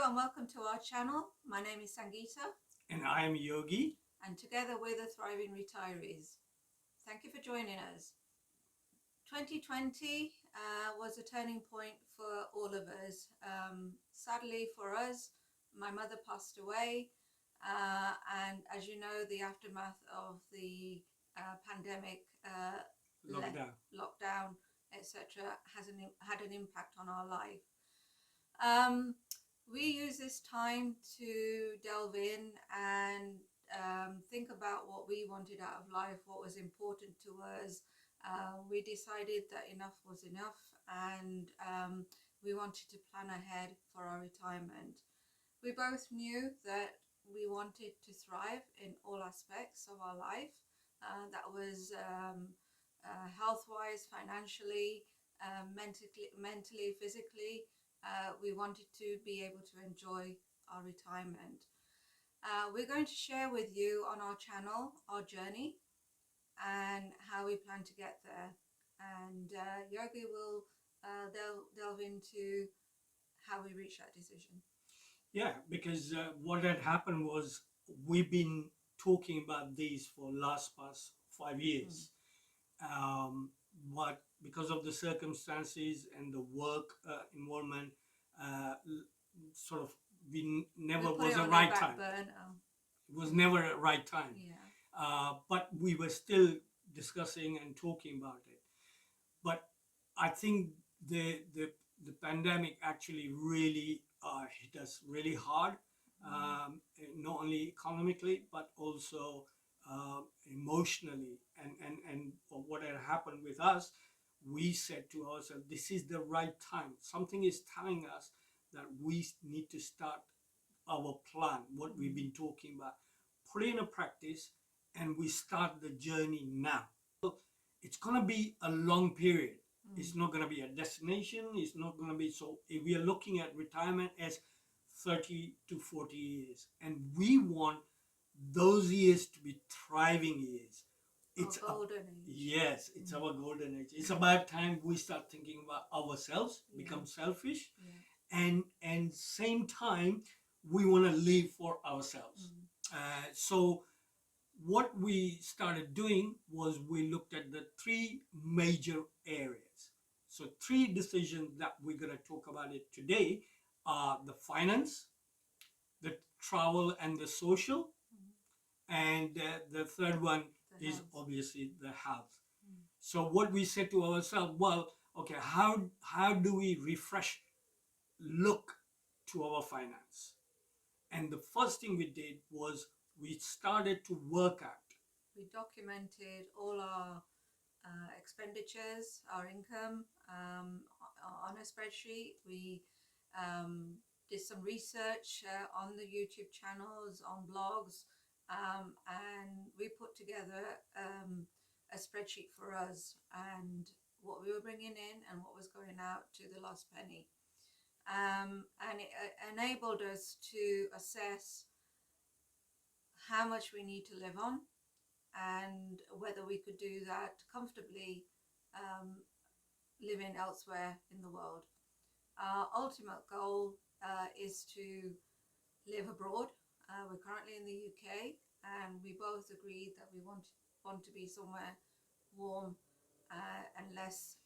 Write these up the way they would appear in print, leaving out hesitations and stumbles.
Hello and welcome to our channel. My name is Sangeeta. And I am Yogi. And together we're the Thriving Retirees. Thank you for joining us. 2020 was a turning point for all of us. Sadly for us, my mother passed away, and as you know, the aftermath of the pandemic, lockdown, etc., had an impact on our life. We use this time to delve in and think about what we wanted out of life, what was important to us. We decided that enough was enough, and we wanted to plan ahead for our retirement. We both knew that we wanted to thrive in all aspects of our life. That was health-wise, financially, mentally, physically. We wanted to be able to enjoy our retirement. We're going to share with you on our channel our journey and how we plan to get there. And Yogi will delve into how we reached that decision. Yeah, because what had happened was we've been talking about these for past 5 years. But because of the circumstances and the work involvement, sort of never was a right time. It was never a right time. Yeah. But we were still discussing and talking about it. But I think the pandemic actually really hit us really hard, not only economically but also emotionally. And what had happened with us, we said to ourselves, this is the right time. Something is telling us that we need to start our plan, what we've been talking about, put it in a practice, and we start the journey now. It's going to be a long period. It's not going to be a destination. It's not going to be so. If we are looking at retirement as 30 to 40 years, and we want those years to be thriving years. It's our golden age. Yes, it's our golden age. It's about time we start thinking about ourselves, become selfish, and same time we want to live for ourselves. So what we started doing was we looked at the three major areas. So three decisions that we're going to talk about it today are the finance, the travel and the social, and the third one is obviously the health. So what we said to ourselves, well, okay, how do we look to our finance? And the first thing we did was we started to work out. We documented all our expenditures, our income on a spreadsheet. We did some research on the YouTube channels, on blogs, and we put together a spreadsheet for us and what we were bringing in and what was going out to the last penny. And it enabled us to assess how much we need to live on and whether we could do that comfortably living elsewhere in the world. Our ultimate goal is to live abroad. We're currently in the UK, and we both agreed that we want to be somewhere warm and less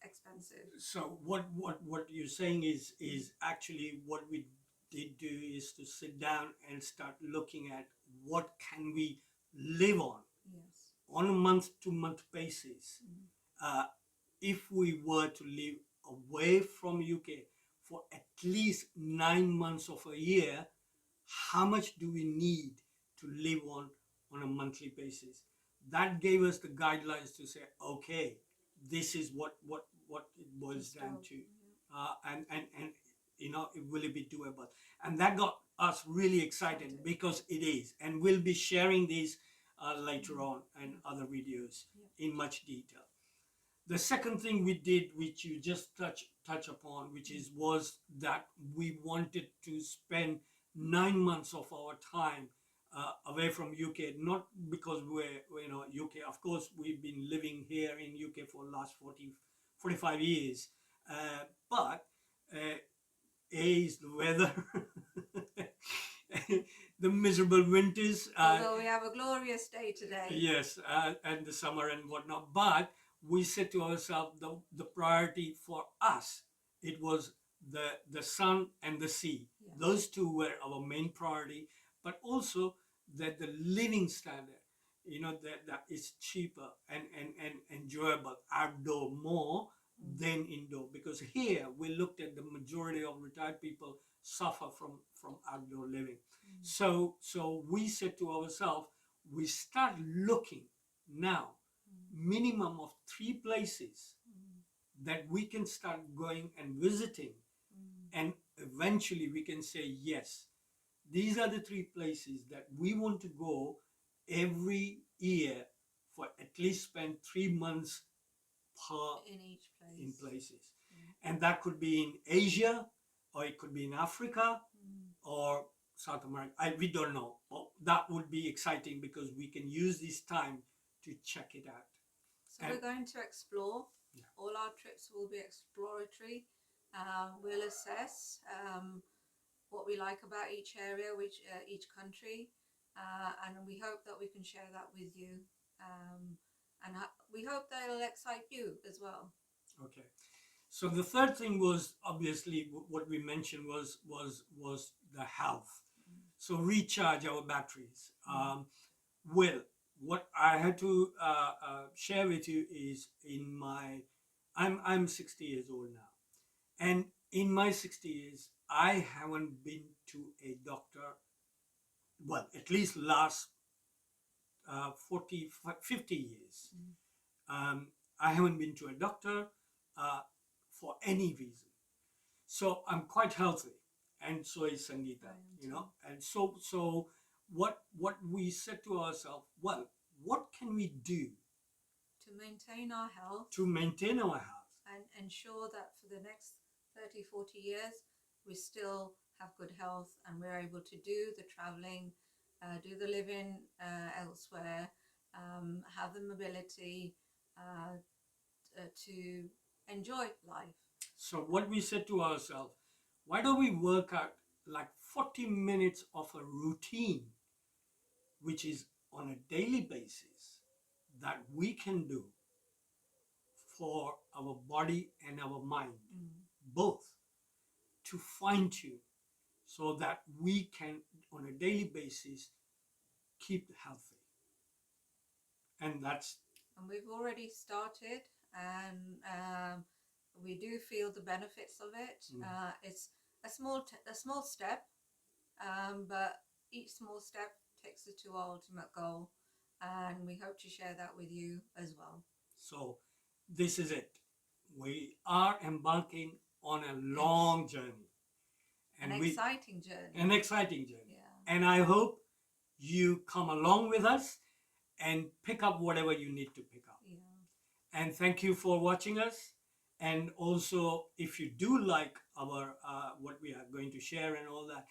expensive. So what you're saying is actually what we did do is to sit down and start looking at what can we live on. Yes. On a month-to-month basis. If we were to live away from UK for at least 9 months of a year, how much do we need to live on a monthly basis? That gave us the guidelines to say, okay, this is what it boils down to. And you know, will it be doable? And that got us really excited because it is. And we'll be sharing these later on in other videos in much detail. The second thing we did, which you just touch upon, was that we wanted to spend 9 months of our time away from UK, not because we're UK. Of course, we've been living here in UK for the last 45 years, but is the weather, the miserable winters. Although we have a glorious day today. Yes, and the summer and whatnot. But we said to ourselves, the priority for us, it was the sun and the sea. Yeah. Those two were our main priority, but also that the living standard, that is cheaper and enjoyable outdoor more than indoor. Because here we looked at the majority of retired people suffer from outdoor living. So we said to ourselves, we start looking now minimum of 3 places that we can start going and visiting, and eventually we can say, yes, these are the 3 places that we want to go every year for at least spend 3 months in each place. in places. And that could be in Asia, or it could be in Africa, or South America. We don't know. But that would be exciting because we can use this time to check it out. So we're going to explore. Yeah. All our trips will be exploratory. We'll assess what we like about each area, each country, and we hope that we can share that with you. And we hope that it'll excite you as well. Okay. So the third thing was obviously what we mentioned was the health. So recharge our batteries. Well, what I had to share with you is I'm 60 years old now, and in my 60 years I haven't been to a doctor. Well, at least last 50 years. I haven't been to a doctor for any reason. So I'm quite healthy, and so is Sangeeta, And so what we said to ourselves, well, what can we do to maintain our health? And ensure that for the next 30-40 years we still have good health and we're able to do the traveling, do the living elsewhere, have the mobility to enjoy life. So what we said to ourselves, why don't we work out like 40 minutes of a routine, which is on a daily basis, that we can do for our body and our mind, both, to fine tune, so that we can on a daily basis keep healthy. And we've already started, and we do feel the benefits of it. It's a small step, but each small step takes us to our ultimate goal, and we hope to share that with you as well. So this is it. We are embarking on a long journey. An exciting journey. Yeah. And I hope you come along with us and pick up whatever you need to pick up. Yeah. And thank you for watching us. And also, if you do like our what we are going to share and all that,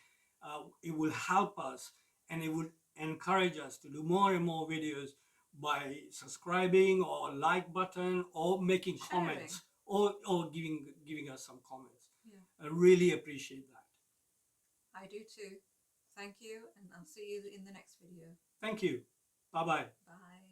it will help us, and it will encourage us to do more and more videos by subscribing or like button or making comments or giving us some comments. Yeah. I really appreciate that. I do too. Thank you, and I'll see you in the next video. Thank you. Bye-bye. Bye.